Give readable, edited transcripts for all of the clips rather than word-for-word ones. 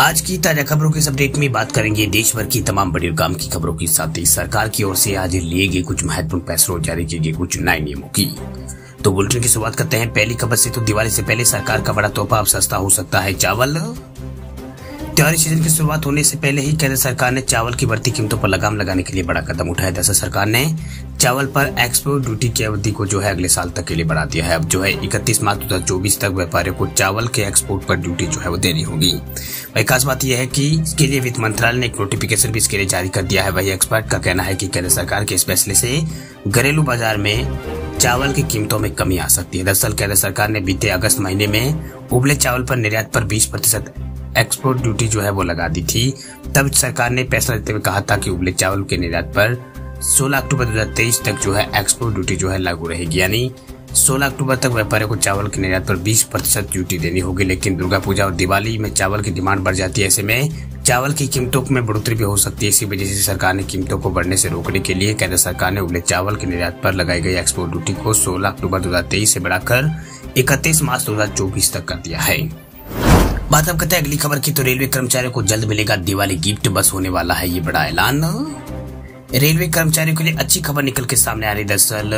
आज की ताजा खबरों के इस अपडेट में बात करेंगे देश भर की तमाम बड़ी और काम की खबरों के साथ ही सरकार की ओर से आज लिए गए कुछ महत्वपूर्ण फैसलों और जारी किए गए कुछ नए नियमों की। तो बुलेटिन की शुरुआत करते हैं पहली खबर से। तो दिवाली से पहले सरकार का बड़ा तोहफा, अब सस्ता हो सकता है चावल। त्योहारी सीजन की शुरुआत होने से पहले ही केंद्र सरकार ने चावल की बढ़ती कीमतों पर लगाम लगाने के लिए बड़ा कदम उठाया। दरअसल सरकार ने चावल पर एक्सपोर्ट ड्यूटी की अवधि को अगले साल तक के लिए बढ़ा दिया है। अब 31 मार्च 2024 तक व्यापारियों को चावल के एक्सपोर्ट पर ड्यूटी वो देनी होगी। वही खास बात यह है कि इसके लिए वित्त मंत्रालय ने एक नोटिफिकेशन भी इसके लिए जारी कर दिया है। वही एक्सपर्ट का कहना है कि केंद्र सरकार के इस फैसले से घरेलू बाजार में चावल की कीमतों में कमी आ सकती है। दरअसल केंद्र सरकार ने बीते अगस्त महीने में उबले चावल पर निर्यात पर 20% एक्सपोर्ट ड्यूटी वो लगा दी थी। तब सरकार ने फैसला लेते हुए कहा था कि उबले चावल के निर्यात पर 16 अक्टूबर 2023 तक एक्सपोर्ट ड्यूटी लागू रहेगी, यानी 16 अक्टूबर तक व्यापारियों को चावल के निर्यात पर 20% ड्यूटी देनी होगी। लेकिन दुर्गा पूजा और दिवाली में चावल की डिमांड बढ़ जाती है, ऐसे में चावल की कीमतों में बढ़ोतरी भी हो सकती है। इसी वजह से सरकार ने कीमतों को बढ़ने से रोकने के लिए केंद्र सरकार ने उबले चावल के निर्यात पर लगाई गई एक्सपोर्ट ड्यूटी को 16 अक्टूबर 2023 से बढ़ाकर 31 मार्च 2024 तक कर दिया है। बात अब करते हैं अगली खबर की। तो रेलवे कर्मचारियों को जल्द मिलेगा दिवाली गिफ्ट, बस होने वाला है ये बड़ा ऐलान। रेलवे कर्मचारियों के लिए अच्छी खबर निकल के सामने आ रही। दरअसल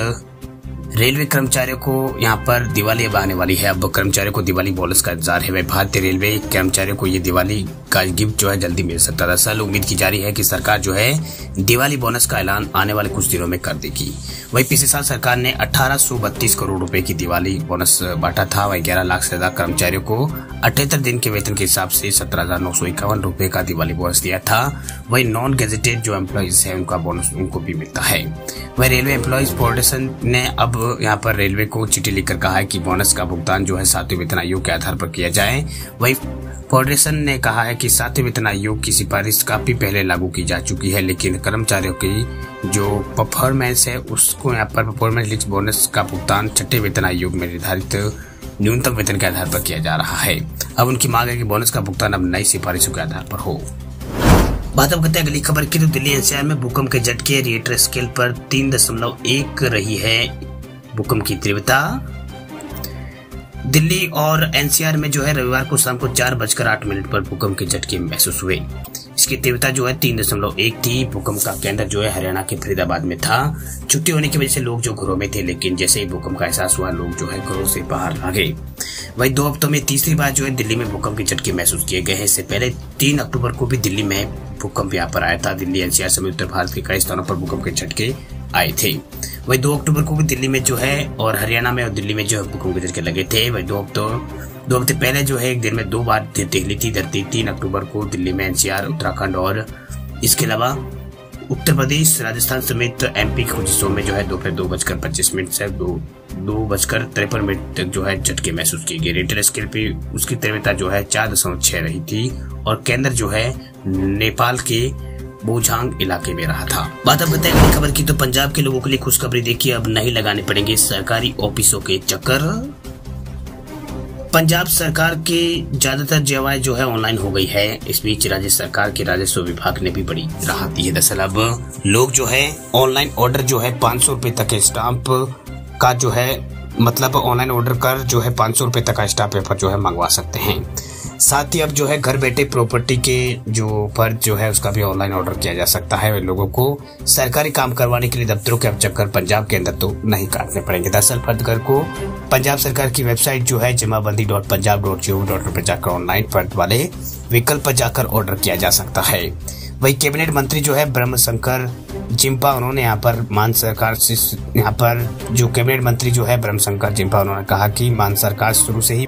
रेलवे कर्मचारियों को यहाँ पर दिवाली अब आने वाली है। अब कर्मचारियों को दिवाली बोनस का इंतजार है। वह भारतीय रेलवे कर्मचारियों को ये दिवाली का गिफ्ट जल्दी मिल सकता है। दरअसल उम्मीद की जा रही है कि सरकार दिवाली बोनस का ऐलान आने वाले कुछ दिनों में कर देगी। वही पिछले साल सरकार ने 1832 करोड़ रुपए की दिवाली बोनस बांटा था। वही 11 लाख से ज्यादा कर्मचारियों को 78 दिन के वेतन के हिसाब से 17,951 रुपए का दिवाली बोनस दिया था। वही नॉन गेजेटेड जो एम्प्लॉइज है उनका बोनस उनको भी मिलता है। वही रेलवे एम्प्लॉइज फेडरेशन ने अब यहाँ पर रेलवे को चिट्ठी लिखकर कहा है कि बोनस का भुगतान 7वें वेतन आयोग के आधार पर किया जाए। वही फेडरेशन ने कहा है कि 7वें वेतन आयोग की सिफारिश काफी पहले लागू की जा चुकी है, लेकिन कर्मचारियों की जो परफॉर्मेंस है उसको यहाँ पर परफॉर्मेंस लिंक्ड बोनस का भुगतान 6वें वेतन आयोग में निर्धारित न्यूनतम वेतन के आधार पर किया जा रहा है। अब उनकी मांग है कि बोनस का भुगतान अब नई सिफारिशों के आधार पर हो। बात अब करते हैं अगली खबर की। तो दिल्ली एनसीआर में भूकंप के झटके, रिएक्टर स्केल पर 3.1 रही है भूकंप की तीव्रता। दिल्ली और एनसीआर में रविवार को शाम को 4:08 पर भूकंप के झटके महसूस हुए। इसकी तीव्रता 3.1 थी। भूकंप का केंद्र हरियाणा के फरीदाबाद में था। छुट्टी होने की वजह से लोग घरों में थे, लेकिन जैसे ही भूकंप का एहसास हुआ लोग घरों से बाहर आ गए। वही 2 हफ्तों में तीसरी बार दिल्ली में भूकंप के झटके महसूस किए गए हैं। इससे पहले 3 अक्टूबर को भी दिल्ली में भूकंप यहाँ पर आया था। दिल्ली एनसीआर समेत उत्तर भारत के कई स्थानों पर भूकंप के झटके आए थे। वही 2 अक्टूबर को भी दिल्ली में और हरियाणा में और दिल्ली में भूकंप के झटके लगे थे। वही 2 हफ्ते पहले एक दिन में 2 बार हिली थी धरती। 3 अक्टूबर को दिल्ली में एनसीआर, उत्तराखंड और इसके अलावा उत्तर प्रदेश, राजस्थान समेत एमपी के कुछ हिस्सों में दोपहर 2:25 से 2:53 तक झटके महसूस किए गए। रिक्टर स्केल पे उसकी तीव्रता 4.6 रही थी और केंद्र नेपाल के बोझांग इलाके में रहा था। बात अब बताएं अगली खबर की। तो पंजाब के लोगों के लिए खुशखबरी देखिए, अब नहीं लगाने पड़ेंगे सरकारी ऑफिसों के चक्कर। पंजाब सरकार के ज्यादातर सेवाएं ऑनलाइन हो गई है। इस बीच राज्य सरकार के राजस्व विभाग ने भी बड़ी राहत दी है। दरअसल अब लोग ऑनलाइन ऑर्डर 500 रुपए तक के स्टाम्प का मतलब ऑनलाइन ऑर्डर कर 500 रुपए तक का स्टाम्प पेपर मंगवा सकते हैं। साथ ही अब घर बैठे प्रॉपर्टी के फर्ज उसका भी ऑनलाइन ऑर्डर किया जा सकता है। लोगों को सरकारी काम करवाने के लिए दफ्तरों के अब चक्कर पंजाब के अंदर तो नहीं काटने पड़ेंगे। दरअसल फर्जगर को पंजाब सरकार की वेबसाइट जमाबंदी.punjab.gov.in पर जाकर ऑनलाइन फर्ज वाले विकल्प पर जाकर ऑर्डर किया जा सकता है। वही कैबिनेट मंत्री ब्रह्म शंकर जिम्पा, उन्होंने यहाँ पर मान सरकार से कैबिनेट मंत्री ब्रह्म शंकर जिम्पा, उन्होंने कहा कि मान सरकार शुरू से ही